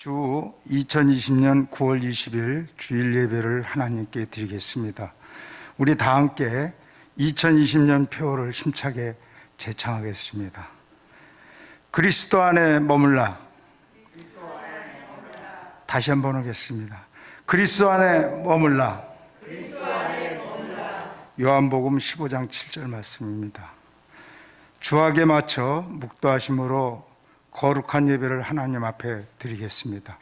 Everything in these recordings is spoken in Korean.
주 2020년 9월 20일 주일 예배를 하나님께 드리겠습니다. 우리 다 함께 2020년 표어를 힘차게 제창하겠습니다. 그리스도 안에 머물라. 다시 한번 하겠습니다. 그리스도 안에 머물라. 요한복음 15장 7절 말씀입니다. 주악에 맞춰 묵도하심으로 거룩한 예배를 하나님 앞에 드리겠습니다.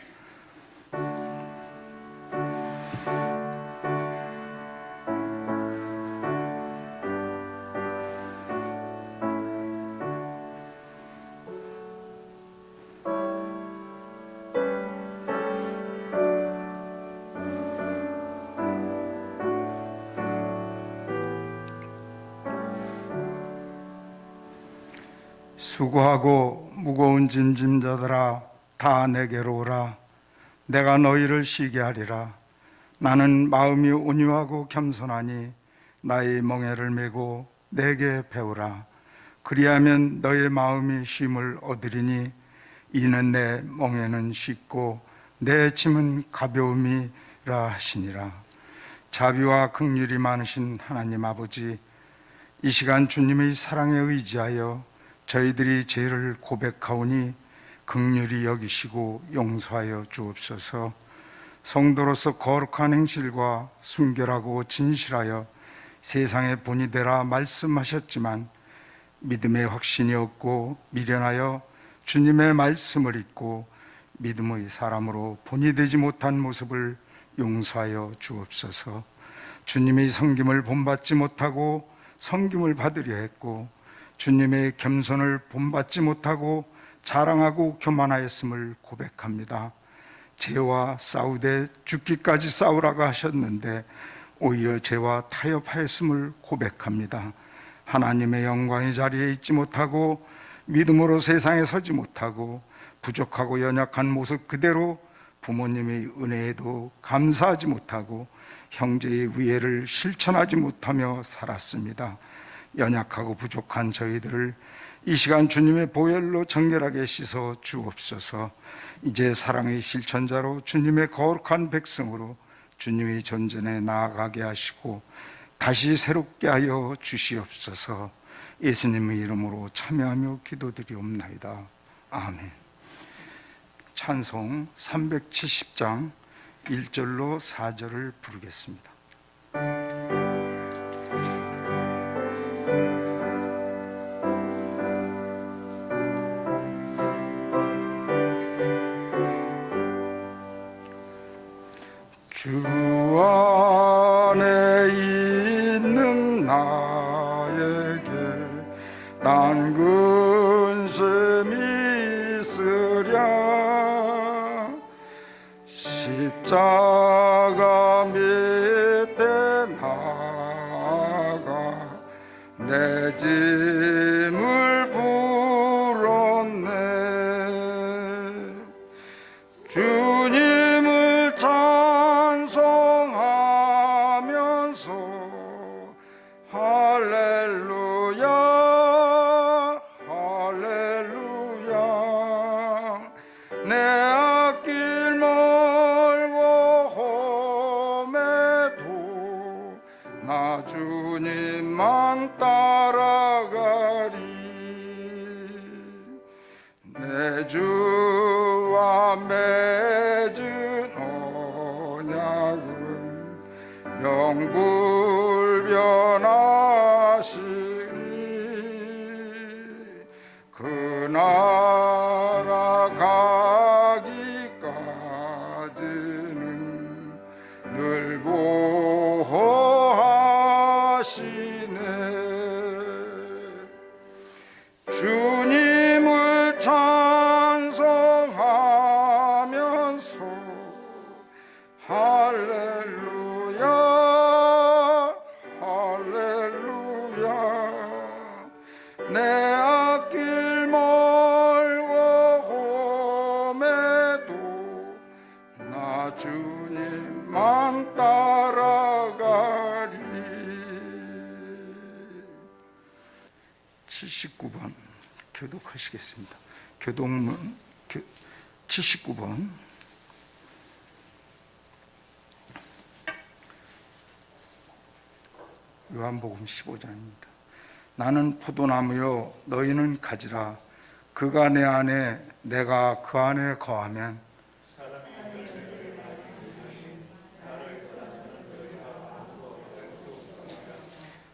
수고하고 무거운 짐진자들아 다 내게로 오라. 내가 너희를 쉬게 하리라. 나는 마음이 온유하고 겸손하니 나의 멍에를 메고 내게 배우라. 그리하면 너의 마음이 쉼을 얻으리니 이는 내 멍에는 쉽고 내 짐은 가벼움이라 하시니라. 자비와 긍휼이 많으신 하나님 아버지, 이 시간 주님의 사랑에 의지하여 저희들이 죄를 고백하오니 긍휼히 여기시고 용서하여 주옵소서. 성도로서 거룩한 행실과 순결하고 진실하여 세상의 본이 되라 말씀하셨지만 믿음의 확신이 없고 미련하여 주님의 말씀을 잊고 믿음의 사람으로 본이 되지 못한 모습을 용서하여 주옵소서. 주님의 섬김을 본받지 못하고 섬김을 받으려 했고 주님의 겸손을 본받지 못하고 자랑하고 교만하였음을 고백합니다. 죄와 싸우되 죽기까지 싸우라고 하셨는데 오히려 죄와 타협하였음을 고백합니다. 하나님의 영광의 자리에 있지 못하고 믿음으로 세상에 서지 못하고 부족하고 연약한 모습 그대로 부모님의 은혜에도 감사하지 못하고 형제의 위해를 실천하지 못하며 살았습니다. 연약하고 부족한 저희들을 이 시간 주님의 보혈로 정결하게 씻어 주옵소서. 이제 사랑의 실천자로 주님의 거룩한 백성으로 주님의 존전에 나아가게 하시고 다시 새롭게 하여 주시옵소서. 예수님의 이름으로 참여하며 기도드리옵나이다. 아멘. 찬송 370장 1절로 4절을 부르겠습니다. 주 안에 있는 나에게 난 근심이 있으랴. 십자가 밑에 나아가 내 짐을 풀었네. 주님을 찬송하면서 할렐루야 할렐루야. 내 앞길 멀고 험해도 나 주님만 따라가리. 내 주와 맺은 언약은 영불변하시니 그 나라 가기까지는 늘 보호하시네. 주님을 찬송하면서 할렐루야 할렐루야. 내 앞길 멀고 험해도 나 주님만 따라가리. 79번 교독하시겠습니다. 교독문 79번 요한복음 15장입니다. 나는 포도나무요 너희는 가지라. 그가 내 안에 내가 그 안에 거하면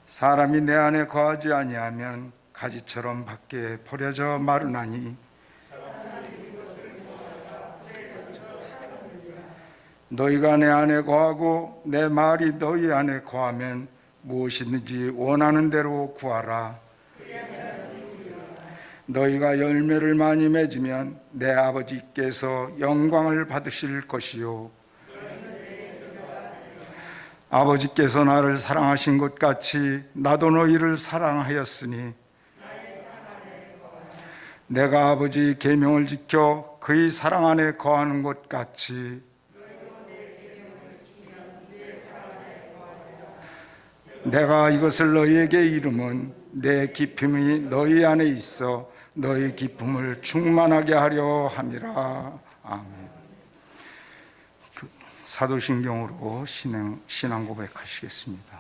사람이 내 안에 거하지 아니하면 가지처럼 밖에 버려져 마르나니 너희가 내 안에 거하고 내 말이 너희 안에 거하면 무엇이든지 원하는 대로 구하라. 너희가 열매를 많이 맺으면 내 아버지께서 영광을 받으실 것이요 아버지께서 나를 사랑하신 것 같이 나도 너희를 사랑하였으니 내가 아버지의 계명을 지켜 그의 사랑 안에 거하는 것 같이 내가 이것을 너희에게 이름은 내 기쁨이 너희 안에 있어 너희 기쁨을 충만하게 하려 함이라. 아멘. 사도신경으로 신앙 고백하시겠습니다.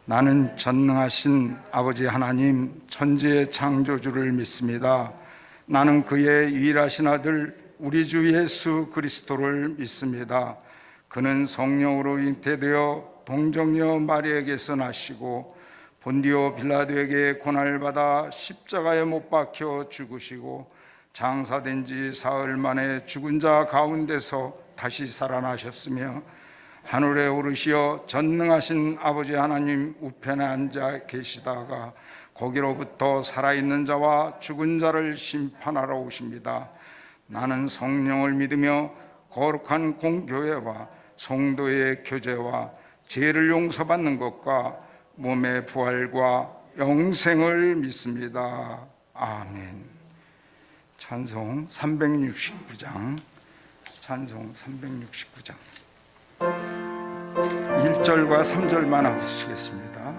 나는 전능하신 아버지 하나님 천지의 창조주를 믿습니다. 나는 그의 유일하신 아들 우리 주 예수 그리스도를 믿습니다. 그는 성령으로 잉태되어 동정녀 마리아에게서 나시고 본디오 빌라도에게 고난을 받아 십자가에 못 박혀 죽으시고 장사된 지 사흘 만에 죽은 자 가운데서 다시 살아나셨으며 하늘에 오르시어 전능하신 아버지 하나님 우편에 앉아 계시다가 거기로부터 살아있는 자와 죽은 자를 심판하러 오십니다. 나는 성령을 믿으며 거룩한 공교회와 성도의 교제와 죄를 용서받는 것과 몸의 부활과 영생을 믿습니다. 아멘. 찬송 369장, 찬송 369장 1절과 3절만 하시겠습니다.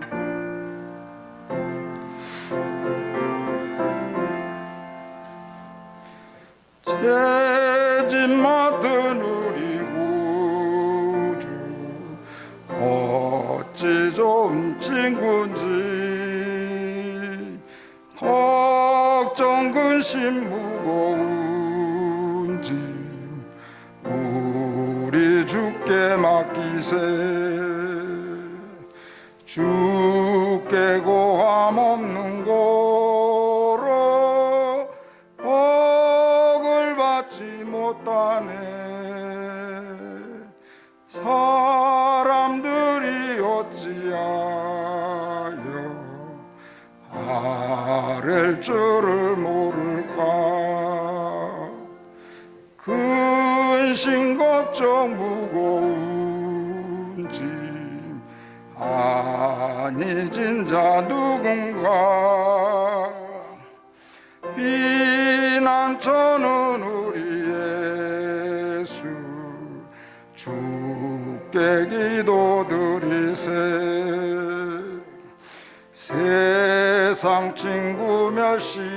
죄짐 맡은 우리 구주 어찌 좋은 친구인지 걱정 근심 무거운 짐 우리 주께 맡기세. 주께 고함 없는 고로 복을 받지 못하네. 사람들이 어찌하여 아랠 줄을 모를까. 근심 걱정 무거운 짐 아니 진자 누군가. 비난처는 우리 예수 주께 기도드리세. 세상 친구 멸시하고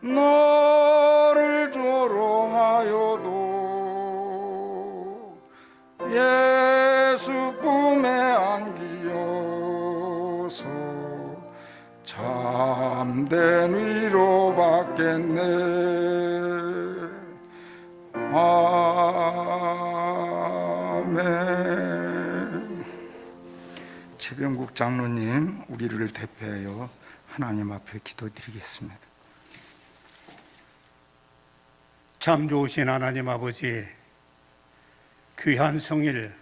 너를 조롱하여도 예수 품에 안기어서 참된 위로 받겠네. 아멘. 최병국 장로님, 우리를 대표하여 하나님 앞에 기도드리겠습니다. 참 좋으신 하나님 아버지, 귀한 성일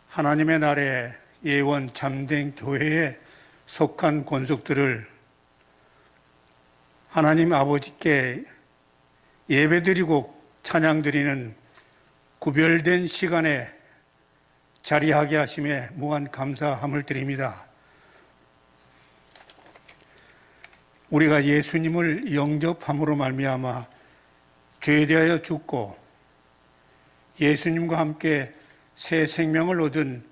하나님의 날에 예원 참된 교회에 속한 권속들을 하나님 아버지께 예배드리고 찬양드리는 구별된 시간에 자리하게 하심에 무한 감사함을 드립니다. 우리가 예수님을 영접함으로 말미암아 죄에 대하여 죽고 예수님과 함께 새 생명을 얻은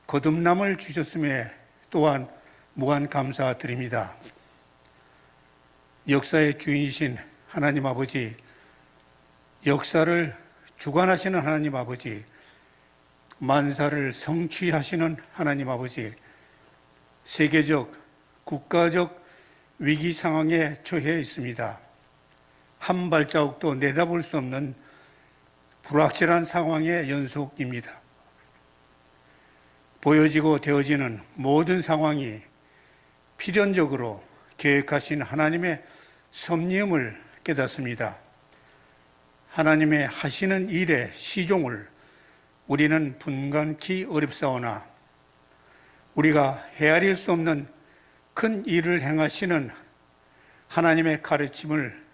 거듭남을 주셨음에 또한 무한 감사드립니다. 역사의 주인이신 하나님 아버지, 역사를 주관하시는 하나님 아버지, 만사를 성취하시는 하나님 아버지, 세계적, 국가적 위기 상황에 처해 있습니다. 한 발자국도 내다볼 수 없는 불확실한 상황의 연속입니다. 보여지고 되어지는 모든 상황이 필연적으로 계획하신 하나님의 섭리임을 깨닫습니다. 하나님의 하시는 일의 시종을 우리는 분간케 어렵사오나 우리가 헤아릴 수 없는 큰 일을 행하시는 하나님의 가르침을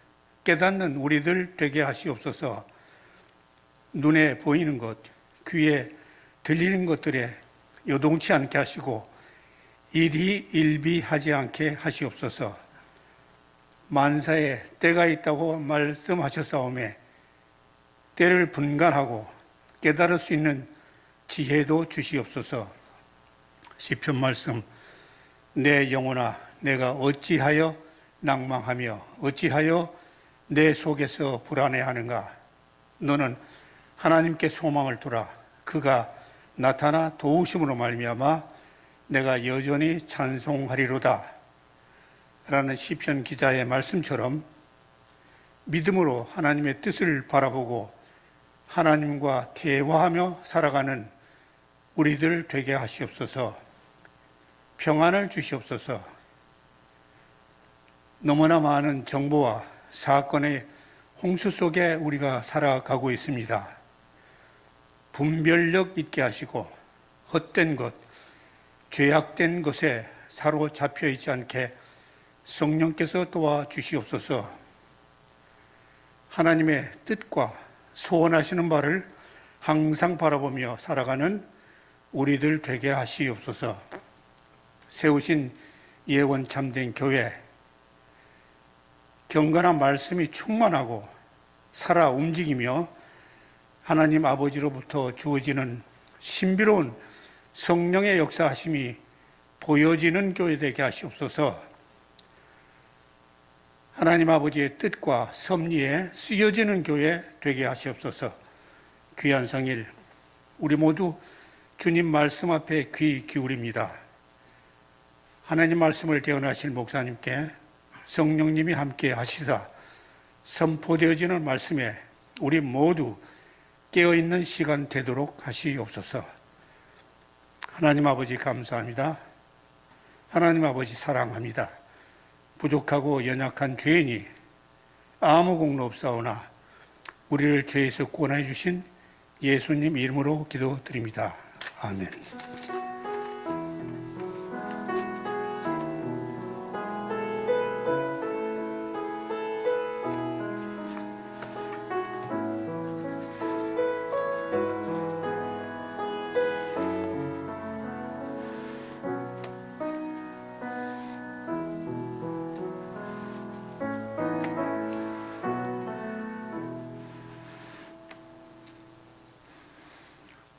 깨닫는 우리들 되게 하시옵소서. 눈에 보이는 것, 귀에 들리는 것들에 요동치 않게 하시고 일이 일비하지 않게 하시옵소서. 만사에 때가 있다고 말씀하셨사오매 때를 분간하고 깨달을 수 있는 지혜도 주시옵소서. 시편 말씀, 내 영혼아 내가 어찌하여 낭망하며 어찌하여 내 속에서 불안해하는가. 너는 하나님께 소망을 두라. 그가 나타나 도우심으로 말미암아 내가 여전히 찬송하리로다 라는 시편 기자의 말씀처럼 믿음으로 하나님의 뜻을 바라보고 하나님과 대화하며 살아가는 우리들 되게 하시옵소서. 평안을 주시옵소서. 너무나 많은 정보와 사건의 홍수 속에 우리가 살아가고 있습니다. 분별력 있게 하시고 헛된 것, 죄악된 것에 사로잡혀 있지 않게 성령께서 도와주시옵소서. 하나님의 뜻과 소원하시는 바를 항상 바라보며 살아가는 우리들 되게 하시옵소서. 세우신 예원 참된 교회, 경건한 말씀이 충만하고 살아 움직이며 하나님 아버지로부터 주어지는 신비로운 성령의 역사하심이 보여지는 교회 되게 하시옵소서. 하나님 아버지의 뜻과 섭리에 쓰여지는 교회 되게 하시옵소서. 귀한 성일, 우리 모두 주님 말씀 앞에 귀 기울입니다. 하나님 말씀을 대언하실 목사님께 성령님이 함께 하시사 선포되어지는 말씀에 우리 모두 깨어있는 시간 되도록 하시옵소서. 하나님 아버지 감사합니다. 하나님 아버지 사랑합니다. 부족하고 연약한 죄인이 아무 공로 없사오나 우리를 죄에서 구원해 주신 예수님 이름으로 기도드립니다. 아멘.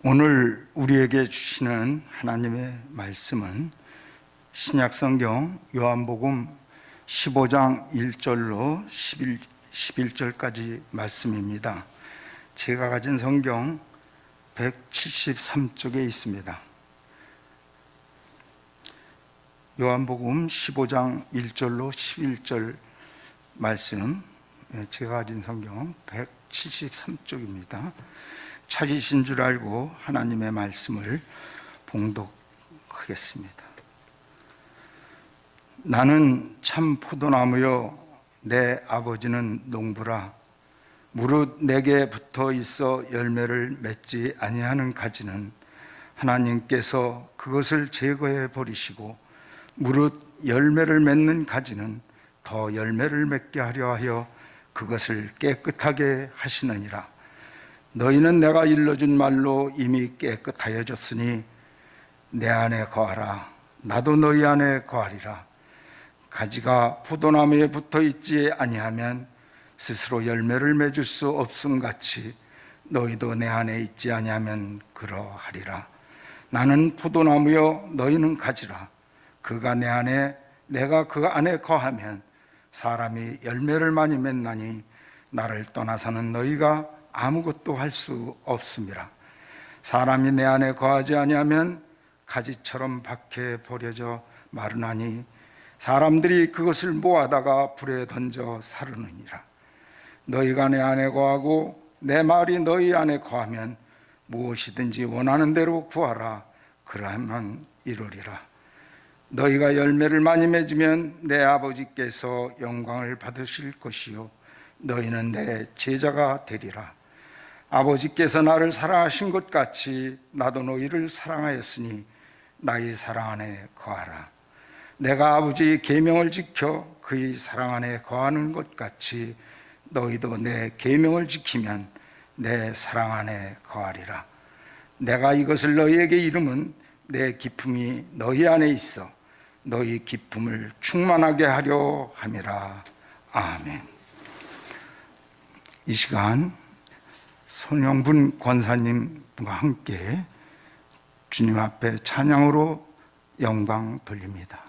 오늘 우리에게 주시는 하나님의 말씀은 신약성경 요한복음 15장 1절로 11절까지 말씀입니다. 제가 가진 성경 173쪽에 있습니다. 요한복음 15장 1절로 11절 말씀, 제가 가진 성경 173쪽입니다. 찾으신 줄 알고 하나님의 말씀을 봉독하겠습니다. 나는 참 포도나무요 내 아버지는 농부라. 무릇 내게 붙어 있어 열매를 맺지 아니하는 가지는 하나님께서 그것을 제거해 버리시고 무릇 열매를 맺는 가지는 더 열매를 맺게 하려 하여 그것을 깨끗하게 하시느니라. 너희는 내가 일러준 말로 이미 깨끗하여졌으니 내 안에 거하라. 나도 너희 안에 거하리라. 가지가 포도나무에 붙어 있지 아니하면 스스로 열매를 맺을 수 없음같이 너희도 내 안에 있지 아니하면 그러하리라. 나는 포도나무요 너희는 가지라. 그가 내 안에 내가 그 안에 거하면 사람이 열매를 많이 맺나니 나를 떠나서는 너희가 아무것도 할 수 없음이라. 사람이 내 안에 거하지 아니하면 가지처럼 밖에 버려져 마르나니 사람들이 그것을 모아다가 불에 던져 사르느니라. 너희가 내 안에 거하고 내 말이 너희 안에 거하면 무엇이든지 원하는 대로 구하라. 그러면 이루리라. 너희가 열매를 많이 맺으면 내 아버지께서 영광을 받으실 것이요 너희는 내 제자가 되리라. 아버지께서 나를 사랑하신 것 같이 나도 너희를 사랑하였으니 나의 사랑 안에 거하라. 내가 아버지의 계명을 지켜 그의 사랑 안에 거하는 것 같이 너희도 내 계명을 지키면 내 사랑 안에 거하리라. 내가 이것을 너희에게 이름은 내 기쁨이 너희 안에 있어 너희 기쁨을 충만하게 하려 함이라. 아멘. 이 시간 손영분 권사님과 함께 주님 앞에 찬양으로 영광 돌립니다.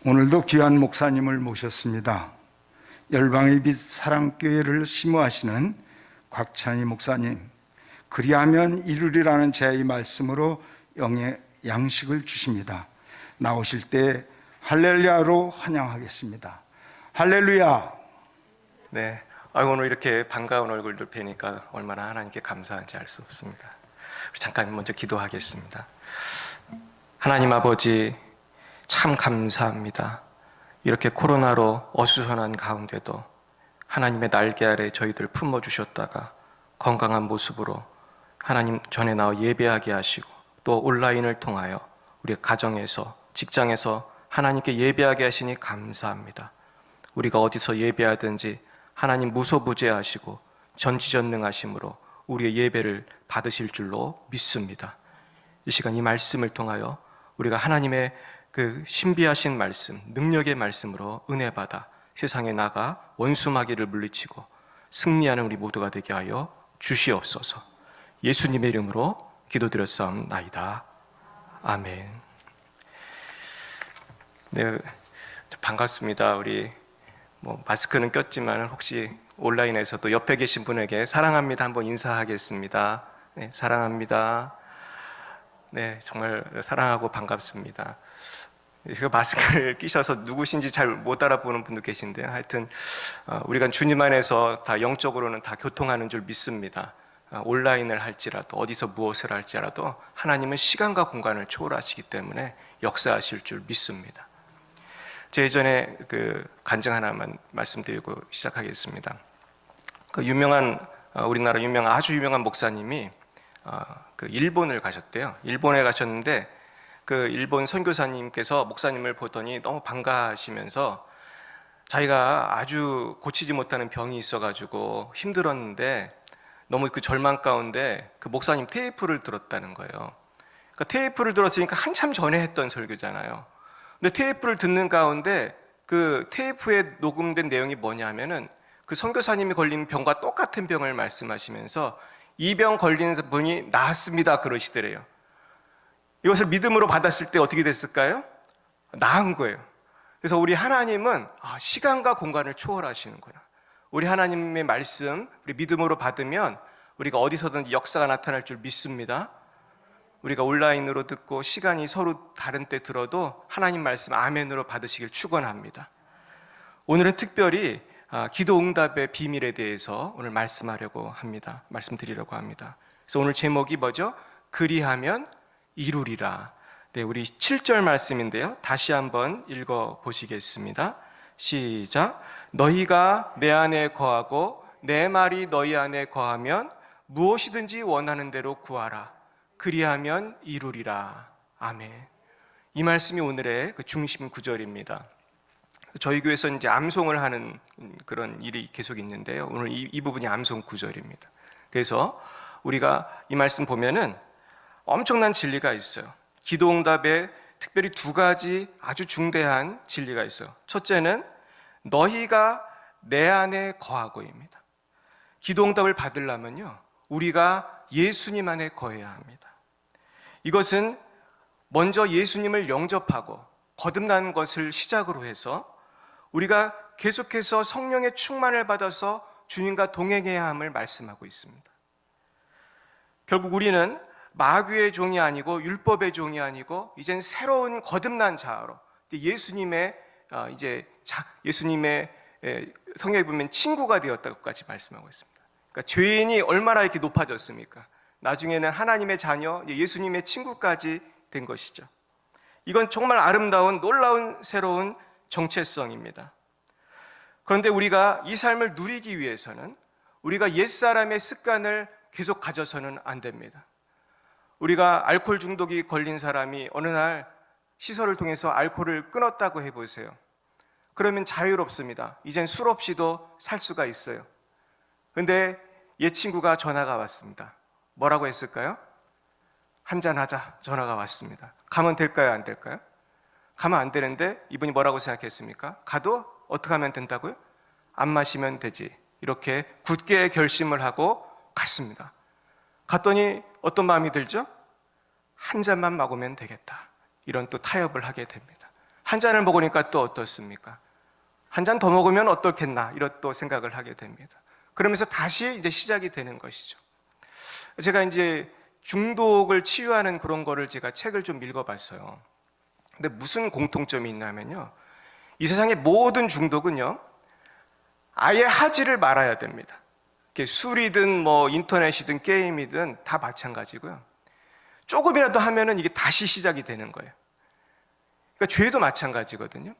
오늘도 귀한 목사님을 모셨습니다. 열방의 빛 사랑교회를 심호하시는 곽찬희 목사님, 그리하면 이루리라는 제의 말씀으로 영의 양식을 주십니다. 나오실 때 할렐루야로 환영하겠습니다. 할렐루야. 네, 오늘 이렇게 반가운 얼굴들 뵈니까 얼마나 하나님께 감사한지 알 수 없습니다. 잠깐 먼저 기도하겠습니다. 하나님 아버지, 참 감사합니다. 이렇게 코로나로 어수선한 가운데도 하나님의 날개 아래 저희들 품어주셨다가 건강한 모습으로 하나님 전에 나와 예배하게 하시고, 또 온라인을 통하여 우리 가정에서, 직장에서 하나님께 예배하게 하시니 감사합니다. 우리가 어디서 예배하든지 하나님 무소부재하시고 전지전능하심으로 우리의 예배를 받으실 줄로 믿습니다. 이 시간 이 말씀을 통하여 우리가 하나님의 그 신비하신 말씀, 능력의 말씀으로 은혜 받아 세상에 나가 원수마귀를 물리치고 승리하는 우리 모두가 되게 하여 주시옵소서. 예수님의 이름으로 기도드렸사옵나이다. 아멘. 네, 반갑습니다. 우리 마스크는 꼈지만 혹시 온라인에서도 옆에 계신 분에게 사랑합니다 한번 인사하겠습니다. 네, 사랑합니다. 네, 정말 사랑하고 반갑습니다. 제가 마스크를 끼셔서 누구신지 잘 못 알아보는 분도 계신데, 하여튼 우리가 주님 안에서 다 영적으로는 다 교통하는 줄 믿습니다. 온라인을 할지라도 어디서 무엇을 할지라도 하나님은 시간과 공간을 초월하시기 때문에 역사하실 줄 믿습니다. 제 예전에 그 간증 하나만 말씀드리고 시작하겠습니다. 그 유명한 우리나라 아주 유명한 목사님이 그 일본을 가셨대요. 일본에 가셨는데 그 일본 선교사님께서 목사님을 보더니 너무 반가하시면서 자기가 아주 고치지 못하는 병이 있어가지고 힘들었는데 너무 그 절망 가운데 그 목사님 테이프를 들었다는 거예요. 그러니까 테이프를 들었으니까 한참 전에 했던 설교잖아요. 근데 테이프를 듣는 가운데 그 테이프에 녹음된 내용이 뭐냐면은 그 선교사님이 걸린 병과 똑같은 병을 말씀하시면서 이 병 걸린 분이 나았습니다 그러시더래요. 이것을 믿음으로 받았을 때 어떻게 됐을까요? 나은 거예요. 그래서 우리 하나님은 시간과 공간을 초월하시는구나. 우리 하나님의 말씀 우리 믿음으로 받으면 우리가 어디서든지 역사가 나타날 줄 믿습니다. 우리가 온라인으로 듣고 시간이 서로 다른 때 들어도 하나님 말씀 아멘으로 받으시길 축원합니다. 오늘은 특별히 기도 응답의 비밀에 대해서 오늘 말씀드리려고 합니다. 그래서 오늘 제목이 뭐죠? 그리하면 이루리라. 네, 우리 7절 말씀인데요. 다시 한번 읽어 보시겠습니다. 시작. 너희가 내 안에 거하고 내 말이 너희 안에 거하면 무엇이든지 원하는 대로 구하라. 그리하면 이루리라. 아멘. 이 말씀이 오늘의 그 중심 구절입니다. 저희 교회에서 이제 암송을 하는 그런 일이 계속 있는데요. 오늘 이 부분이 암송 구절입니다. 그래서 우리가 이 말씀 보면은 엄청난 진리가 있어요. 기도응답에 특별히 두 가지 아주 중대한 진리가 있어요. 첫째는 너희가 내 안에 거하고입니다. 기도응답을 받으려면요, 우리가 예수님 안에 거해야 합니다. 이것은 먼저 예수님을 영접하고 거듭난 것을 시작으로 해서 우리가 계속해서 성령의 충만을 받아서 주님과 동행해야 함을 말씀하고 있습니다. 결국 우리는 마귀의 종이 아니고 율법의 종이 아니고 이젠 새로운 거듭난 자아로 예수님의 성경에 보면 친구가 되었다고까지 말씀하고 있습니다. 그러니까 죄인이 얼마나 이렇게 높아졌습니까? 나중에는 하나님의 자녀, 예수님의 친구까지 된 것이죠. 이건 정말 아름다운 놀라운 새로운 정체성입니다. 그런데 우리가 이 삶을 누리기 위해서는 우리가 옛사람의 습관을 계속 가져서는 안 됩니다. 우리가 알코올 중독이 걸린 사람이 어느 날 시설을 통해서 알코올을 끊었다고 해보세요. 그러면 자유롭습니다. 이젠 술 없이도 살 수가 있어요. 그런데 옛 친구가 전화가 왔습니다. 뭐라고 했을까요? 한잔하자 전화가 왔습니다. 가면 될까요? 안 될까요? 가면 안 되는데 이분이 뭐라고 생각했습니까? 가도 어떻게 하면 된다고요? 안 마시면 되지. 이렇게 굳게 결심을 하고 갔습니다. 갔더니 어떤 마음이 들죠? 한 잔만 먹으면 되겠다. 이런 또 타협을 하게 됩니다. 한 잔을 먹으니까 또 어떻습니까? 한 잔 더 먹으면 어떻겠나? 이런 또 생각을 하게 됩니다. 그러면서 다시 이제 시작이 되는 것이죠. 제가 이제 중독을 치유하는 그런 거를 제가 책을 좀 읽어봤어요. 근데 무슨 공통점이 있냐면요, 이 세상의 모든 중독은요, 아예 하지를 말아야 됩니다. 술이든 뭐 인터넷이든 게임이든 다 마찬가지고요. 조금이라도 하면은 이게 다시 시작이 되는 거예요. 그러니까 죄도 마찬가지거든요.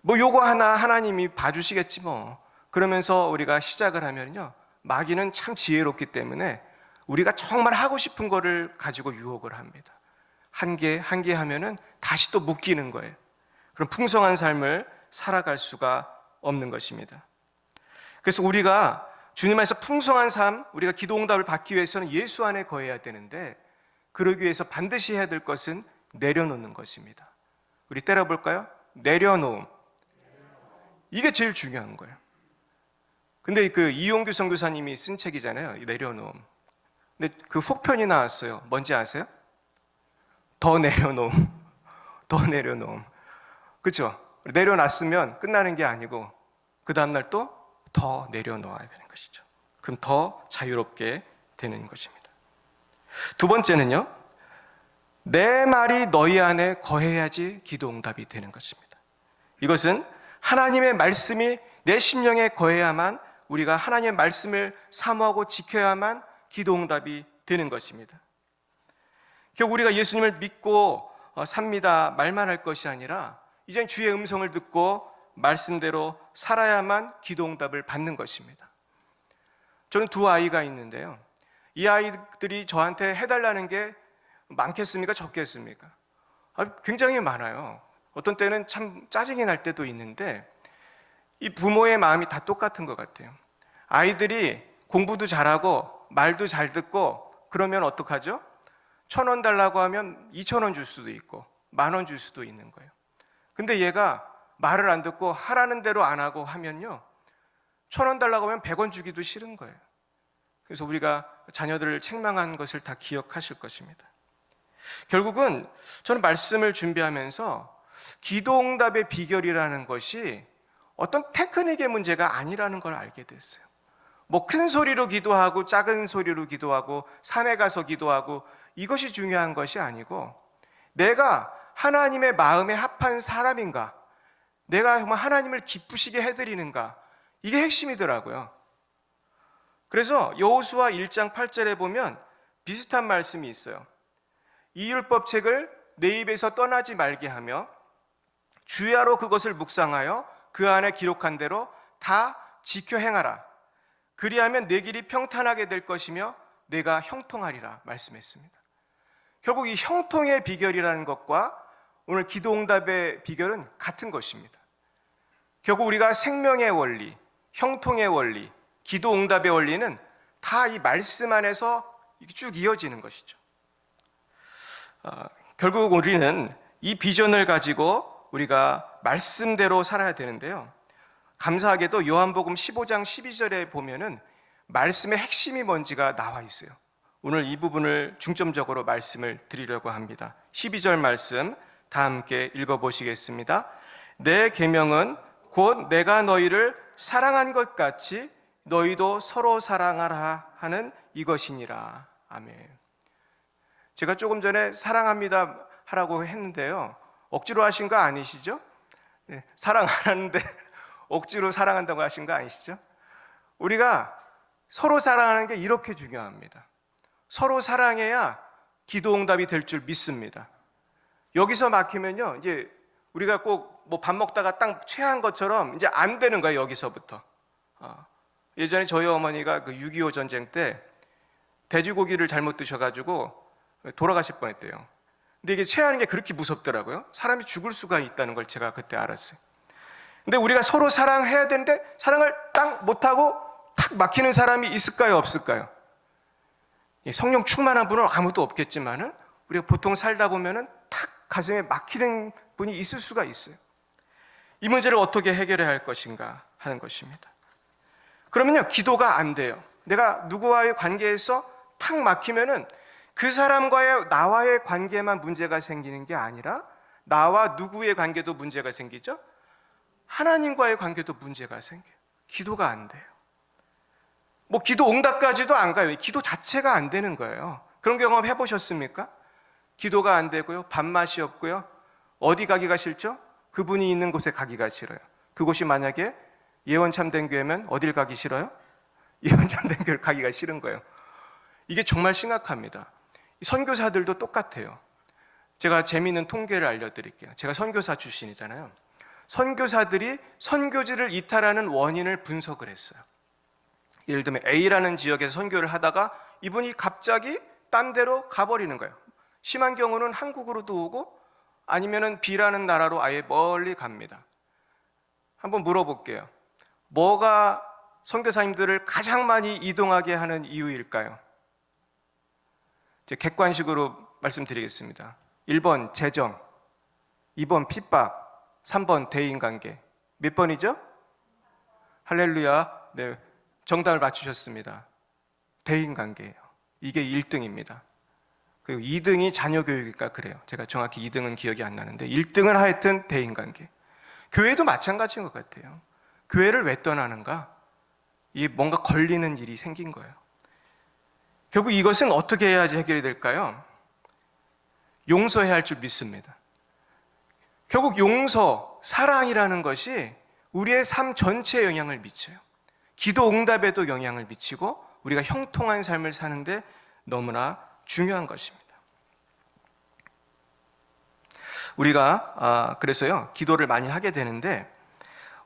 뭐 요거 하나 하나님이 봐주시겠지 뭐, 그러면서 우리가 시작을 하면요, 마귀는 참 지혜롭기 때문에 우리가 정말 하고 싶은 거를 가지고 유혹을 합니다. 한 개 하면은 다시 또 묶이는 거예요. 그럼 풍성한 삶을 살아갈 수가 없는 것입니다. 그래서 우리가 주님 안에서 풍성한 삶, 우리가 기도 응답을 받기 위해서는 예수 안에 거해야 되는데, 그러기 위해서 반드시 해야 될 것은 내려놓는 것입니다. 우리 때려볼까요? 내려놓음. 이게 제일 중요한 거예요. 근데 그 이용규 선교사님이 쓴 책이잖아요, 내려놓음. 근데 그 속편이 나왔어요. 뭔지 아세요? 더 내려놓음. 더 내려놓음. 그렇죠? 내려놨으면 끝나는 게 아니고 그 다음날 또 더 내려놓아야 되는 것이죠. 그럼 더 자유롭게 되는 것입니다. 두 번째는요, 내 말이 너희 안에 거해야지 기도 응답이 되는 것입니다. 이것은 하나님의 말씀이 내 심령에 거해야만, 우리가 하나님의 말씀을 사모하고 지켜야만 기도 응답이 되는 것입니다. 결국 우리가 예수님을 믿고 삽니다 말만 할 것이 아니라 이제 주의 음성을 듣고 말씀대로 살아야만 기도 응답을 받는 것입니다. 저는 두 아이가 있는데요, 이 아이들이 저한테 해달라는 게 많겠습니까? 적겠습니까? 굉장히 많아요. 어떤 때는 참 짜증이 날 때도 있는데, 이 부모의 마음이 다 똑같은 것 같아요. 아이들이 공부도 잘하고 말도 잘 듣고 그러면 어떡하죠? 1,000원 달라고 하면 2,000원 줄 수도 있고 10,000원 줄 수도 있는 거예요. 근데 얘가 말을 안 듣고 하라는 대로 안 하고 하면요, 1,000원 달라고 하면 100원 주기도 싫은 거예요. 그래서 우리가 자녀들을 책망한 것을 다 기억하실 것입니다. 결국은 저는 말씀을 준비하면서 기도 응답의 비결이라는 것이 어떤 테크닉의 문제가 아니라는 걸 알게 됐어요. 뭐 큰 소리로 기도하고 작은 소리로 기도하고 산에 가서 기도하고 이것이 중요한 것이 아니고, 내가 하나님의 마음에 합한 사람인가, 내가 정말 하나님을 기쁘시게 해드리는가, 이게 핵심이더라고요. 그래서 여호수아 1장 8절에 보면 비슷한 말씀이 있어요. 이 율법책을 내 입에서 떠나지 말게 하며 주야로 그것을 묵상하여 그 안에 기록한 대로 다 지켜 행하라. 그리하면 내 길이 평탄하게 될 것이며 내가 형통하리라 말씀했습니다. 결국 이 형통의 비결이라는 것과 오늘 기도 응답의 비결은 같은 것입니다. 결국 우리가 생명의 원리, 형통의 원리, 기도 응답의 원리는 다 이 말씀 안에서 쭉 이어지는 것이죠. 결국 우리는 이 비전을 가지고 우리가 말씀대로 살아야 되는데요, 감사하게도 요한복음 15장 12절에 보면은 말씀의 핵심이 뭔지가 나와 있어요. 오늘 이 부분을 중점적으로 말씀을 드리려고 합니다. 12절 말씀 다 함께 읽어보시겠습니다. 내 계명은 곧 내가 너희를 사랑한 것 같이 너희도 서로 사랑하라 하는 이것이니라. 아멘. 제가 조금 전에 사랑합니다 하라고 했는데요, 억지로 하신 거 아니시죠? 네, 사랑 안 하는데 억지로 사랑한다고 하신 거 아니시죠? 우리가 서로 사랑하는 게 이렇게 중요합니다. 서로 사랑해야 기도 응답이 될 줄 믿습니다. 여기서 막히면요, 이제 우리가 꼭 뭐 밥 먹다가 딱 체한 것처럼 이제 안 되는 거예요, 여기서부터. 예전에 저희 어머니가 그 6.25 전쟁 때 돼지고기를 잘못 드셔가지고 돌아가실 뻔했대요. 근데 이게 체하는 게 그렇게 무섭더라고요. 사람이 죽을 수가 있다는 걸 제가 그때 알았어요. 근데 우리가 서로 사랑해야 되는데 사랑을 딱 못하고 탁 막히는 사람이 있을까요, 없을까요? 성령 충만한 분은 아무도 없겠지만은 우리가 보통 살다 보면은 탁 가슴에 막히는 분이 있을 수가 있어요. 이 문제를 어떻게 해결해야 할 것인가 하는 것입니다. 그러면요, 기도가 안 돼요. 내가 누구와의 관계에서 탁 막히면은 그 사람과의 나와의 관계만 문제가 생기는 게 아니라 나와 누구의 관계도 문제가 생기죠. 하나님과의 관계도 문제가 생겨요. 기도가 안 돼요. 뭐 기도 응답까지도 안 가요. 기도 자체가 안 되는 거예요. 그런 경험 해보셨습니까? 기도가 안 되고요, 밥맛이 없고요, 어디 가기가 싫죠? 그분이 있는 곳에 가기가 싫어요. 그곳이 만약에 예원 참된 교회면 어딜 가기 싫어요? 예원 참된 교회를 가기가 싫은 거예요. 이게 정말 심각합니다. 선교사들도 똑같아요. 제가 재미있는 통계를 알려드릴게요. 제가 선교사 출신이잖아요. 선교사들이 선교지를 이탈하는 원인을 분석을 했어요. 예를 들면 A라는 지역에서 선교를 하다가 이분이 갑자기 딴 데로 가버리는 거예요. 심한 경우는 한국으로도 오고 아니면 B라는 나라로 아예 멀리 갑니다. 한번 물어볼게요. 뭐가 선교사님들을 가장 많이 이동하게 하는 이유일까요? 이제 객관식으로 말씀드리겠습니다. 1번 재정, 2번 핍박, 3번 대인관계. 몇 번이죠? 할렐루야. 네, 정답을 맞추셨습니다. 대인관계예요. 이게 1등입니다. 그리고 2등이 자녀교육일까 그래요. 제가 정확히 2등은 기억이 안 나는데 1등은 하여튼 대인관계. 교회도 마찬가지인 것 같아요. 교회를 왜 떠나는가? 이게 뭔가 걸리는 일이 생긴 거예요. 결국 이것은 어떻게 해야지 해결이 될까요? 용서해야 할 줄 믿습니다. 결국 용서, 사랑이라는 것이 우리의 삶 전체에 영향을 미쳐요. 기도 응답에도 영향을 미치고 우리가 형통한 삶을 사는데 너무나 중요한 것입니다. 우리가 그래서요 기도를 많이 하게 되는데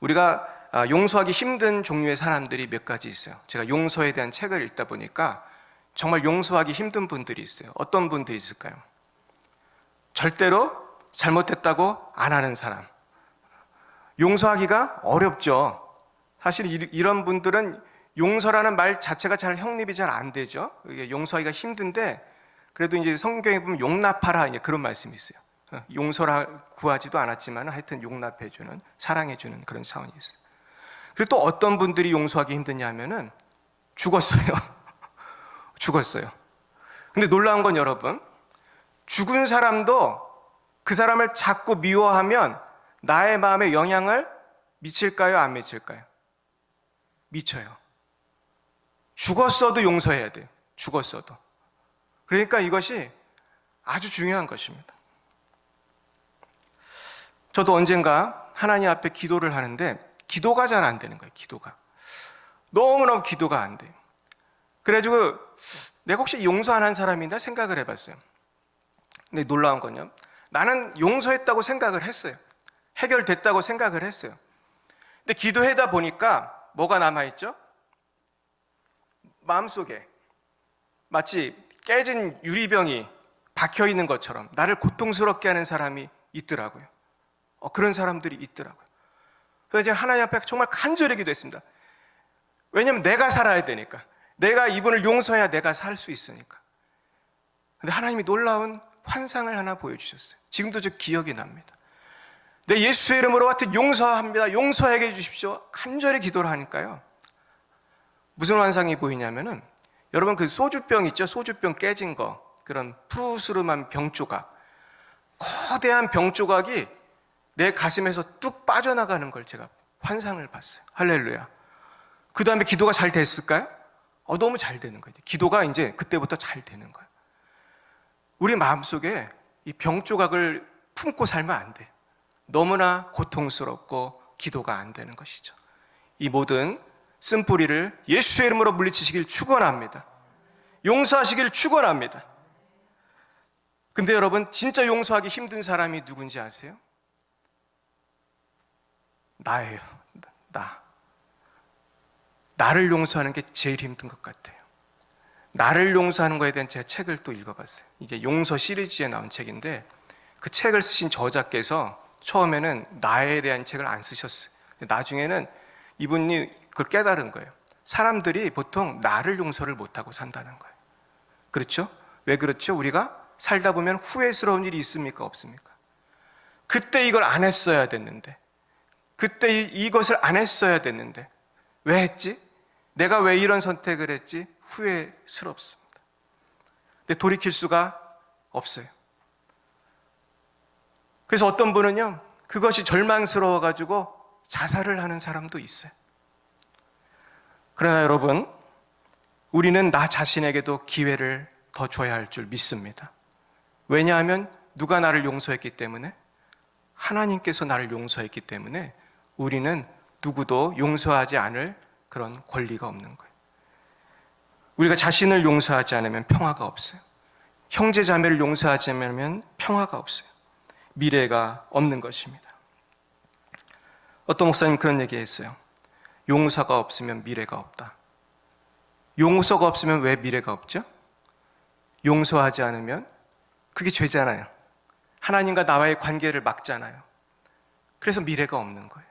우리가 용서하기 힘든 종류의 사람들이 몇 가지 있어요. 제가 용서에 대한 책을 읽다 보니까 정말 용서하기 힘든 분들이 있어요. 어떤 분들이 있을까요? 절대로 잘못했다고 안 하는 사람. 용서하기가 어렵죠. 사실 이런 분들은 용서라는 말 자체가 잘 형립이 잘 안 되죠. 이게 용서하기가 힘든데 그래도 이제 성경에 보면 용납하라 이제 그런 말씀이 있어요. 용서라 구하지도 않았지만 하여튼 용납해주는, 사랑해주는 그런 차원이 있어요. 그리고 또 어떤 분들이 용서하기 힘드냐 하면은 죽었어요. 죽었어요. 근데 놀라운 건 여러분, 죽은 사람도 그 사람을 자꾸 미워하면 나의 마음에 영향을 미칠까요? 안 미칠까요? 미쳐요. 죽었어도 용서해야 돼요. 죽었어도. 그러니까 이것이 아주 중요한 것입니다. 저도 언젠가 하나님 앞에 기도를 하는데 기도가 잘 안 되는 거예요. 기도가. 너무너무 기도가 안 돼요. 그래가지고 내가 혹시 용서 안 한 사람인가 생각을 해봤어요. 근데 놀라운 건요, 나는 용서했다고 생각을 했어요. 해결됐다고 생각을 했어요. 근데 기도하다 보니까 뭐가 남아있죠? 마음속에 마치 깨진 유리병이 박혀있는 것처럼 나를 고통스럽게 하는 사람이 있더라고요. 그런 사람들이 있더라고요. 그래서 이제 하나님 앞에 정말 간절히 기도했습니다. 왜냐하면 내가 살아야 되니까. 내가 이분을 용서해야 내가 살 수 있으니까. 근데 하나님이 놀라운 환상을 하나 보여주셨어요. 지금도 저 기억이 납니다. 내 예수의 이름으로 하여튼 용서합니다. 용서하게 해주십시오. 간절히 기도를 하니까요. 무슨 환상이 보이냐면은 여러분 그 소주병 있죠? 소주병 깨진 거. 그런 푸스름한 병 조각. 거대한 병 조각이 내 가슴에서 뚝 빠져나가는 걸 제가 환상을 봤어요. 할렐루야. 그 다음에 기도가 잘 됐을까요? 너무 잘 되는 거예요. 기도가 이제 그때부터 잘 되는 거예요. 우리 마음속에 이 병 조각을 품고 살면 안 돼요. 너무나 고통스럽고 기도가 안 되는 것이죠. 이 모든 쓴뿌리를 예수의 이름으로 물리치시길 축원합니다. 용서하시길 축원합니다. 근데 여러분 진짜 용서하기 힘든 사람이 누군지 아세요? 나예요. 나를 용서하는 게 제일 힘든 것 같아요. 나를 용서하는 거에 대한 제가 책을 또 읽어봤어요. 이게 용서 시리즈에 나온 책인데 그 책을 쓰신 저자께서 처음에는 나에 대한 책을 안 쓰셨어요. 나중에는 이분이 그걸 깨달은 거예요. 사람들이 보통 나를 용서를 못하고 산다는 거예요. 그렇죠? 왜 그렇죠? 우리가 살다 보면 후회스러운 일이 있습니까? 없습니까? 그때 이걸 안 했어야 됐는데, 그때 이것을 안 했어야 됐는데 왜 했지? 내가 왜 이런 선택을 했지? 후회스럽습니다. 근데 돌이킬 수가 없어요. 그래서 어떤 분은요, 그것이 절망스러워가지고 자살을 하는 사람도 있어요. 그러나 여러분, 우리는 나 자신에게도 기회를 더 줘야 할 줄 믿습니다. 왜냐하면 누가 나를 용서했기 때문에? 하나님께서 나를 용서했기 때문에 우리는 누구도 용서하지 않을 그런 권리가 없는 거예요. 우리가 자신을 용서하지 않으면 평화가 없어요. 형제 자매를 용서하지 않으면 평화가 없어요. 미래가 없는 것입니다. 어떤 목사님 그런 얘기 했어요. 용서가 없으면 미래가 없다. 용서가 없으면 왜 미래가 없죠? 용서하지 않으면 그게 죄잖아요. 하나님과 나와의 관계를 막잖아요. 그래서 미래가 없는 거예요.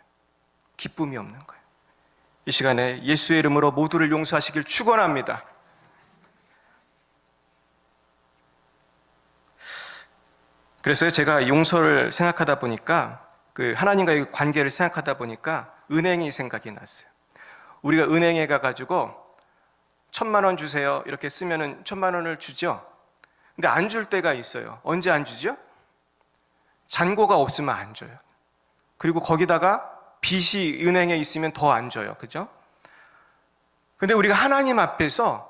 기쁨이 없는 거예요. 이 시간에 예수의 이름으로 모두를 용서하시길 축원합니다. 그래서 제가 용서를 생각하다 보니까 하나님과의 관계를 생각하다 보니까 은행이 생각이 났어요. 우리가 은행에 가가지고 1,000만 원 주세요 이렇게 쓰면은 1,000만 원을 주죠. 근데 안 줄 때가 있어요. 언제 안 주죠? 잔고가 없으면 안 줘요. 그리고 거기다가 빚이 은행에 있으면 더 안 줘요. 그죠? 근데 우리가 하나님 앞에서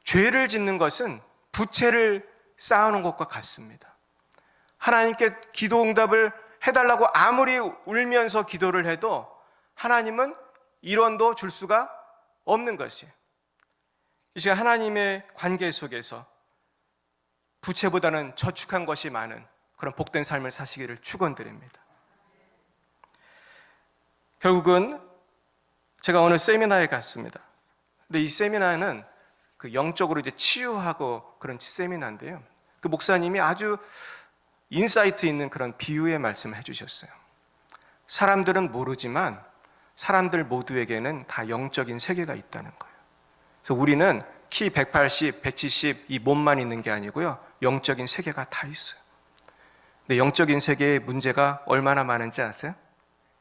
죄를 짓는 것은 부채를 쌓아놓은 것과 같습니다. 하나님께 기도 응답을 해달라고 아무리 울면서 기도를 해도 하나님은 1원도 줄 수가 없는 것이에요. 이 시간 하나님의 관계 속에서 부채보다는 저축한 것이 많은 그런 복된 삶을 사시기를 축원드립니다. 결국은 제가 어느 세미나에 갔습니다. 근데 이 세미나는 영적으로 이제 치유하고 그런 세미나인데요. 그 목사님이 아주 인사이트 있는 그런 비유의 말씀을 해주셨어요. 사람들은 모르지만 사람들 모두에게는 다 영적인 세계가 있다는 거예요. 그래서 우리는 키 180, 170 이 몸만 있는 게 아니고요. 영적인 세계가 다 있어요. 근데 영적인 세계의 문제가 얼마나 많은지 아세요?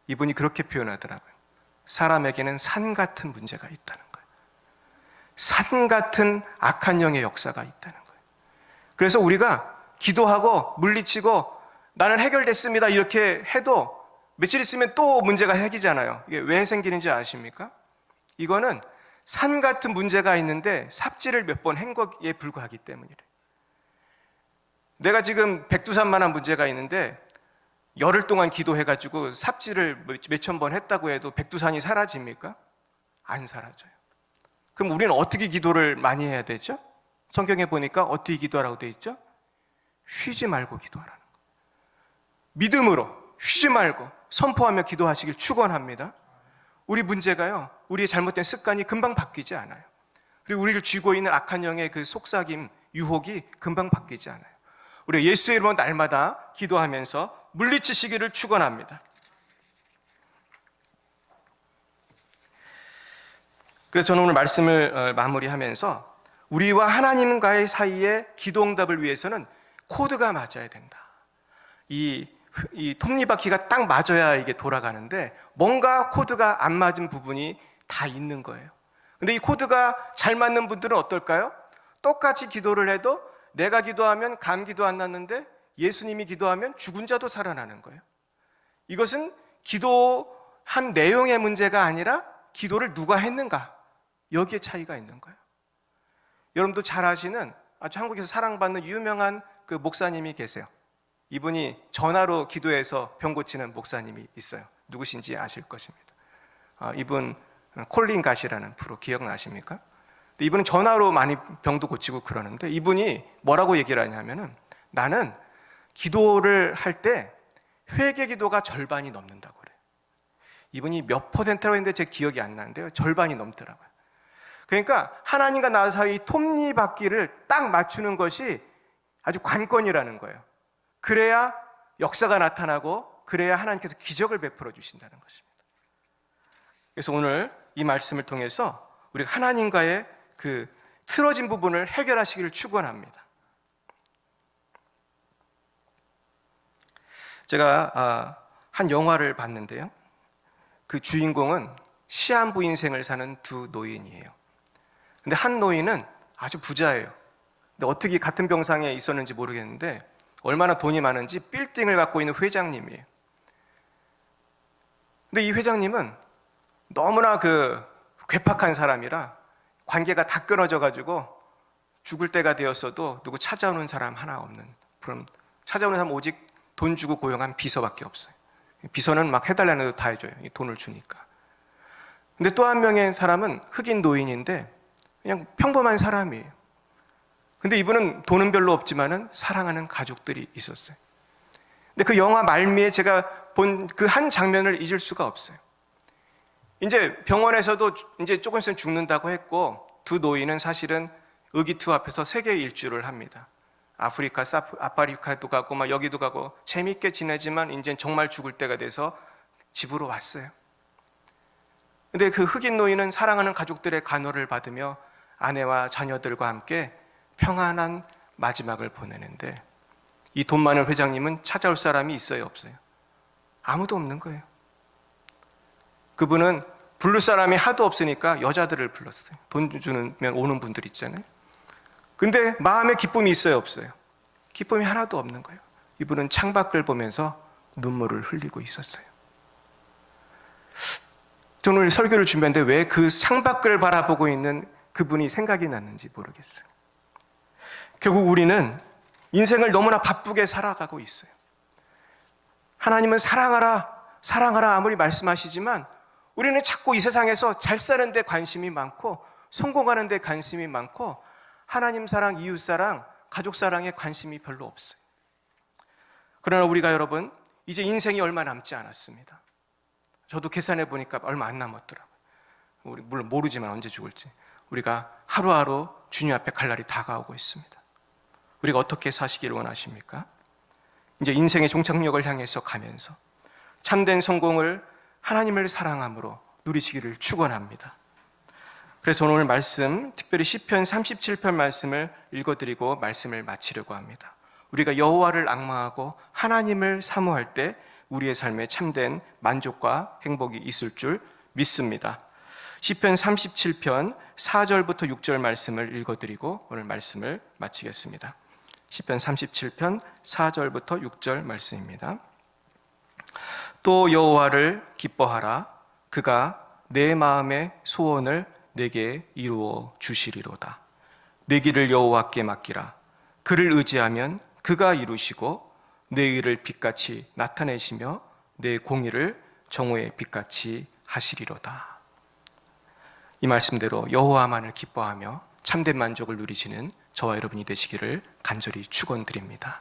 이분이 그렇게 표현하더라고요. 사람에게는 산 같은 문제가 있다는 거예요. 산 같은 악한 영의 역사가 있다는 거예요. 그래서 우리가 기도하고 물리치고 나는 해결됐습니다 이렇게 해도 며칠 있으면 또 문제가 생기잖아요. 이게 왜 생기는지 아십니까? 이거는 산 같은 문제가 있는데 삽질을 몇 번 한 것에 불과하기 때문이래. 내가 지금 백두산만한 문제가 있는데 열흘 동안 기도해가지고 삽질을 몇천 번 했다고 해도 백두산이 사라집니까? 안 사라져요. 그럼 우리는 어떻게 기도를 많이 해야 되죠? 성경에 보니까 어떻게 기도하라고 되어 있죠? 쉬지 말고 기도하라는 거예요. 믿음으로 쉬지 말고 선포하며 기도하시길 축원합니다. 우리 문제가요, 우리의 잘못된 습관이 금방 바뀌지 않아요. 그리고 우리를 쥐고 있는 악한 영의 그 속삭임, 유혹이 금방 바뀌지 않아요. 우리가 예수의 이름으로 날마다 기도하면서 물리치시기를 축원합니다. 그래서 저는 오늘 말씀을 마무리하면서 우리와 하나님과의 사이에 기도 응답을 위해서는 코드가 맞아야 된다. 이 톱니바퀴가 딱 맞아야 이게 돌아가는데 뭔가 코드가 안 맞은 부분이 다 있는 거예요. 근데 이 코드가 잘 맞는 분들은 어떨까요? 똑같이 기도를 해도 내가 기도하면 감기도 안 났는데 예수님이 기도하면 죽은 자도 살아나는 거예요. 이것은 기도한 내용의 문제가 아니라 기도를 누가 했는가, 여기에 차이가 있는 거예요. 여러분도 잘 아시는 아주 한국에서 사랑받는 유명한 그 목사님이 계세요. 이분이 전화로 기도해서 병 고치는 목사님이 있어요. 누구신지 아실 것입니다. 이분 콜린 갓이라는 프로 기억나십니까? 이분은 전화로 많이 병도 고치고 그러는데 이분이 뭐라고 얘기를 하냐면은 나는 기도를 할 때 회개 기도가 절반이 넘는다고 그래요. 이분이 몇 퍼센트라고 했는데 제 기억이 안 나는데요. 절반이 넘더라고요. 그러니까 하나님과 나 사이 톱니바퀴를 딱 맞추는 것이 아주 관건이라는 거예요. 그래야 역사가 나타나고 그래야 하나님께서 기적을 베풀어 주신다는 것입니다. 그래서 오늘 이 말씀을 통해서 우리가 하나님과의 그 틀어진 부분을 해결하시기를 축원합니다. 제가 한 영화를 봤는데요. 그 주인공은 시한부 인생을 사는 두 노인이에요. 근데 한 노인은 아주 부자예요. 근데 어떻게 같은 병상에 있었는지 모르겠는데 얼마나 돈이 많은지 빌딩을 갖고 있는 회장님이에요. 근데 이 회장님은 너무나 괴팍한 사람이라 관계가 다 끊어져 가지고 죽을 때가 되었어도 누구 찾아오는 사람 하나 없는, 그럼 찾아오는 사람 오직 돈 주고 고용한 비서밖에 없어요. 비서는 막 해달라는 대로 다 해줘요. 이 돈을 주니까. 근데 또 한 명의 사람은 흑인 노인인데 그냥 평범한 사람이에요. 근데 이분은 돈은 별로 없지만은 사랑하는 가족들이 있었어요. 근데 그 영화 말미에 제가 본 그 한 장면을 잊을 수가 없어요. 이제 병원에서도 이제 조금 있으면 죽는다고 했고, 두 노인은 사실은 의기투 앞에서 세계 일주를 합니다. 아프리카도 가고 막 여기도 가고 재밌게 지내지만 이제 정말 죽을 때가 돼서 집으로 왔어요. 근데 그 흑인 노인은 사랑하는 가족들의 간호를 받으며 아내와 자녀들과 함께 평안한 마지막을 보내는데, 이 돈 많은 회장님은 찾아올 사람이 있어요, 없어요? 아무도 없는 거예요. 그분은 부를 사람이 하도 없으니까 여자들을 불렀어요. 돈 주면 오는 분들 있잖아요. 근데 마음에 기쁨이 있어요, 없어요? 기쁨이 하나도 없는 거예요. 이분은 창밖을 보면서 눈물을 흘리고 있었어요. 저는 오늘 설교를 준비했는데 왜 그 창밖을 바라보고 있는 그분이 생각이 났는지 모르겠어요. 결국 우리는 인생을 너무나 바쁘게 살아가고 있어요. 하나님은 사랑하라, 사랑하라 아무리 말씀하시지만 우리는 자꾸 이 세상에서 잘 사는 데 관심이 많고 성공하는 데 관심이 많고 하나님 사랑, 이웃 사랑, 가족 사랑에 관심이 별로 없어요. 그러나 우리가 여러분 이제 인생이 얼마 남지 않았습니다. 저도 계산해 보니까 얼마 안 남았더라고요. 우리 물론 모르지만 언제 죽을지. 우리가 하루하루 주님 앞에 갈 날이 다가오고 있습니다. 우리가 어떻게 사시기를 원하십니까? 이제 인생의 종착역을 향해서 가면서 참된 성공을 하나님을 사랑함으로 누리시기를 축원합니다. 그래서 오늘 말씀, 특별히 시편 37편 말씀을 읽어드리고 말씀을 마치려고 합니다. 우리가 여호와를 앙망하고 하나님을 사모할 때 우리의 삶에 참된 만족과 행복이 있을 줄 믿습니다. 시편 37편 4절부터 6절 말씀을 읽어드리고 오늘 말씀을 마치겠습니다. 시편 37편 4절부터 6절 말씀입니다. 또 여호와를 기뻐하라. 그가 내 마음의 소원을 내게 이루어 주시리로다. 내 길을 여호와께 맡기라. 그를 의지하면 그가 이루시고 내 의를 빛같이 나타내시며 내 공의를 정오의 빛같이 하시리로다. 이 말씀대로 여호와만을 기뻐하며 참된 만족을 누리시는 저와 여러분이 되시기를 간절히 축원드립니다.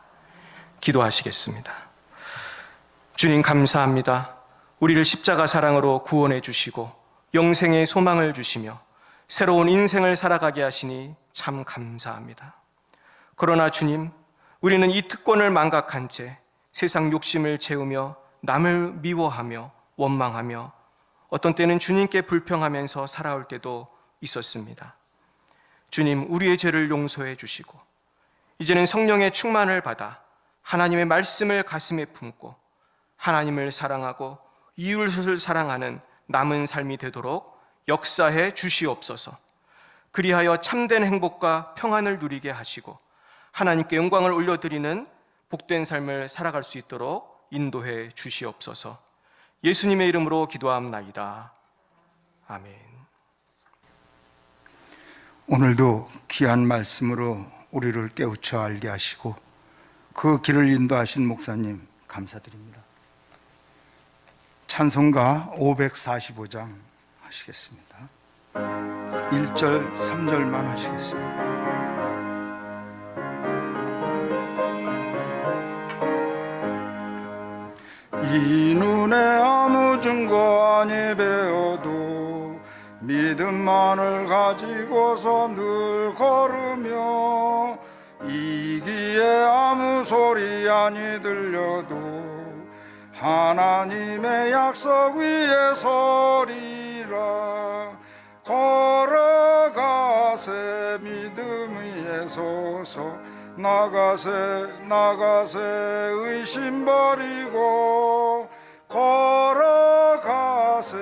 기도하시겠습니다. 주님 감사합니다. 우리를 십자가 사랑으로 구원해 주시고 영생의 소망을 주시며 새로운 인생을 살아가게 하시니 참 감사합니다. 그러나 주님, 우리는 이 특권을 망각한 채 세상 욕심을 채우며 남을 미워하며 원망하며 어떤 때는 주님께 불평하면서 살아올 때도 있었습니다. 주님, 우리의 죄를 용서해 주시고 이제는 성령의 충만을 받아 하나님의 말씀을 가슴에 품고 하나님을 사랑하고 이웃을 사랑하는 남은 삶이 되도록 역사해 주시옵소서. 그리하여 참된 행복과 평안을 누리게 하시고 하나님께 영광을 올려드리는 복된 삶을 살아갈 수 있도록 인도해 주시옵소서. 예수님의 이름으로 기도합나이다. 아멘. 오늘도 귀한 말씀으로 우리를 깨우쳐 알게 하시고 그 길을 인도하신 목사님 감사드립니다. 찬송가 545장 하시겠습니다. 1절, 3절만 하시겠습니다. 이 눈에 아무 증거 아니 배워도 믿음만을 가지고서 늘 걸으며 이 귀에 아무 소리 아니 들려도 하나님의 약속 위에 서리라. 걸어가세 믿음 위에 서서 나가세 의심 버리고 걸어가세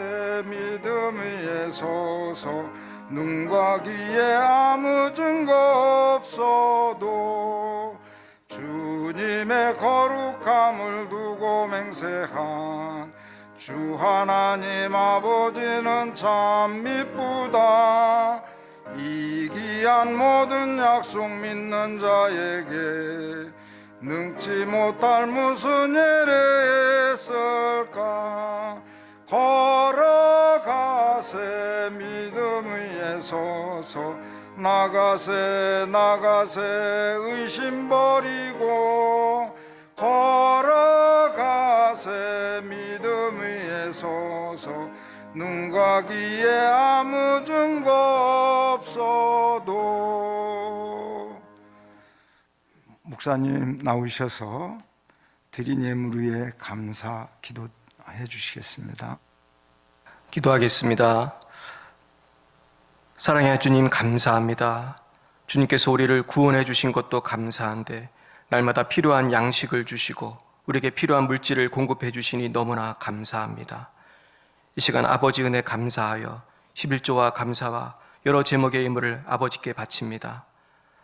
믿음 위에 서서 눈과 귀에 아무 증거 없어도 주님의 거룩함을 두고 맹세한 주 하나님 아버지는 참 미쁘다. 이 귀한 모든 약속 믿는 자에게 능치 못할 무슨 예를 했을까. 걸어가세 믿음 위에 서서 나가세 나가세 의심 버리고 걸어가세 믿음 위에 서서 눈과 귀에 아무 증거 없어도. 목사님 나오셔서 드린 예물 위에 감사 기도해 주시겠습니다. 기도하겠습니다. 사랑의 주님, 감사합니다. 주님께서 우리를 구원해 주신 것도 감사한데 날마다 필요한 양식을 주시고 우리에게 필요한 물질을 공급해 주시니 너무나 감사합니다. 이 시간 아버지 은혜 감사하여 11조와 감사와 여러 제목의 예물을 아버지께 바칩니다.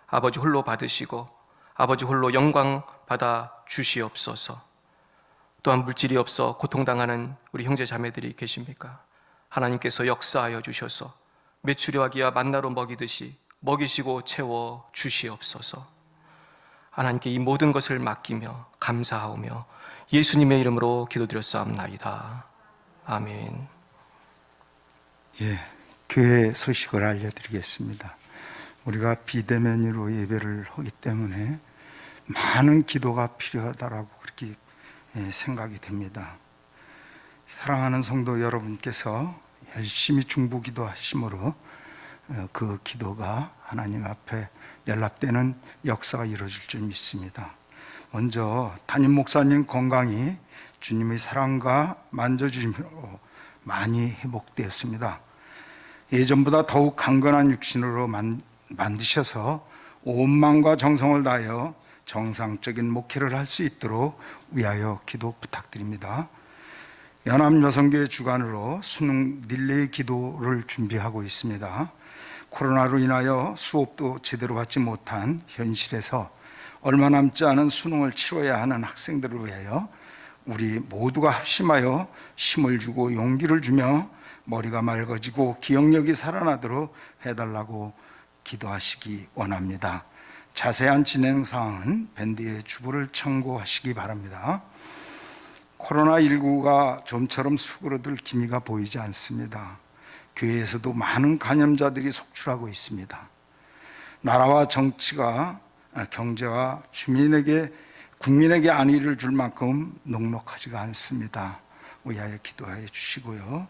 아버지 홀로 받으시고 아버지 홀로 영광 받아 주시옵소서. 또한 물질이 없어 고통당하는 우리 형제 자매들이 계십니까? 하나님께서 역사하여 주셔서 메추려하기와 만나로 먹이듯이 먹이시고 채워 주시옵소서. 하나님께 이 모든 것을 맡기며 감사하오며 예수님의 이름으로 기도드렸사옵나이다. 아멘. 예, 교회 소식을 알려드리겠습니다. 우리가 비대면으로 예배를 하기 때문에 많은 기도가 필요하다라고 그렇게 생각이 됩니다. 사랑하는 성도 여러분께서 열심히 중보기도 하심으로 그 기도가 하나님 앞에 연락되는 역사가 이루어질 줄 믿습니다. 먼저 담임 목사님 건강이 주님의 사랑과 만져주심으로 많이 회복되었습니다. 예전보다 더욱 강건한 육신으로 만드셔서 온 마음과 정성을 다하여 정상적인 목회를 할 수 있도록 위하여 기도 부탁드립니다. 연합여성교회 주관으로 수능 릴레이 기도를 준비하고 있습니다. 코로나로 인하여 수업도 제대로 받지 못한 현실에서 얼마 남지 않은 수능을 치러야 하는 학생들을 위하여 우리 모두가 합심하여 힘을 주고 용기를 주며 머리가 맑아지고 기억력이 살아나도록 해달라고 기도하시기 원합니다. 자세한 진행 사항은 밴드의 주부를 참고하시기 바랍니다. 코로나19가 좀처럼 수그러들 기미가 보이지 않습니다. 교회에서도 많은 감염자들이 속출하고 있습니다. 나라와 정치가 경제와 국민에게 안위를 줄 만큼 넉넉하지가 않습니다. 위하여 기도해 주시고요.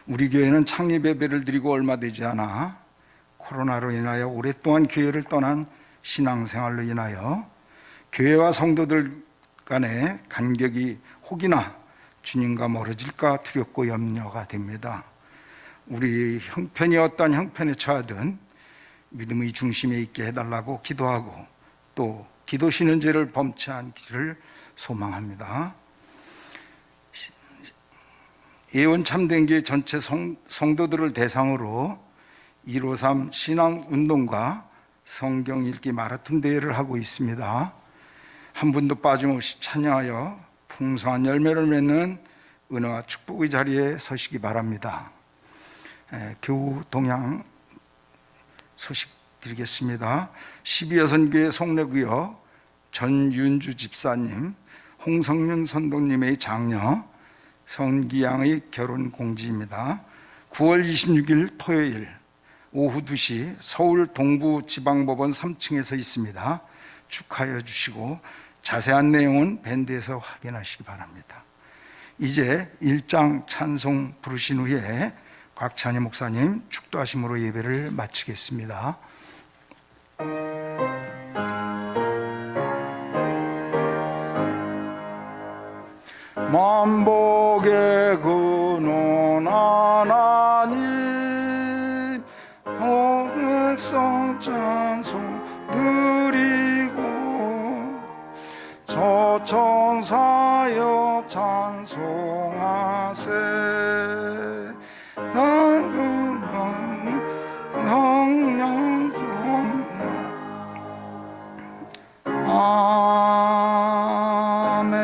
우리 교회는 창립 예배를 드리고 얼마 되지 않아 코로나로 인하여 오랫동안 교회를 떠난 신앙생활로 인하여 교회와 성도들 간의 간격이 혹이나 주님과 멀어질까 두렵고 염려가 됩니다. 우리 형편이 어떤 형편에 처하든 믿음의 중심에 있게 해달라고 기도하고 또 기도시는 죄를 범치 않기를 소망합니다. 예원 참된교회 전체 성도들을 대상으로 153 신앙운동과 성경 읽기 마라톤 대회를 하고 있습니다. 한 분도 빠짐없이 참여하여 풍성한 열매를 맺는 은혜와 축복의 자리에 서시기 바랍니다. 교우 동향 소식 드리겠습니다. 12여선교회 송내구역 전윤주 집사님, 홍성윤 선동님의 장녀 성기양의 결혼 공지입니다. 9월 26일 토요일 오후 2시 서울 동부지방법원 3층에서 있습니다. 축하해 주시고 자세한 내용은 밴드에서 확인하시기 바랍니다. 이제 1장 찬송 부르신 후에 곽찬희 목사님 축도하심으로 예배를 마치겠습니다. 만복의 근원 하나님 백성 찬송 드리고 저천사여 찬송하세 아멘.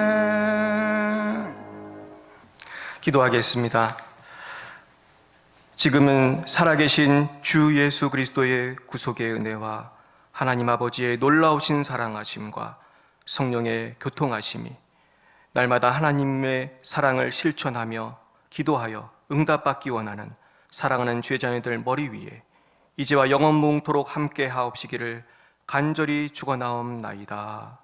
기도하겠습니다. 지금은 살아계신 주 예수 그리스도의 구속의 은혜와 하나님 아버지의 놀라우신 사랑하심과 성령의 교통하심이 날마다 하나님의 사랑을 실천하며 기도하여 응답받기 원하는 사랑하는 죄자녀들 머리 위에 이제와 영원무궁토록 함께 하옵시기를 간절히 축원하옵나이다.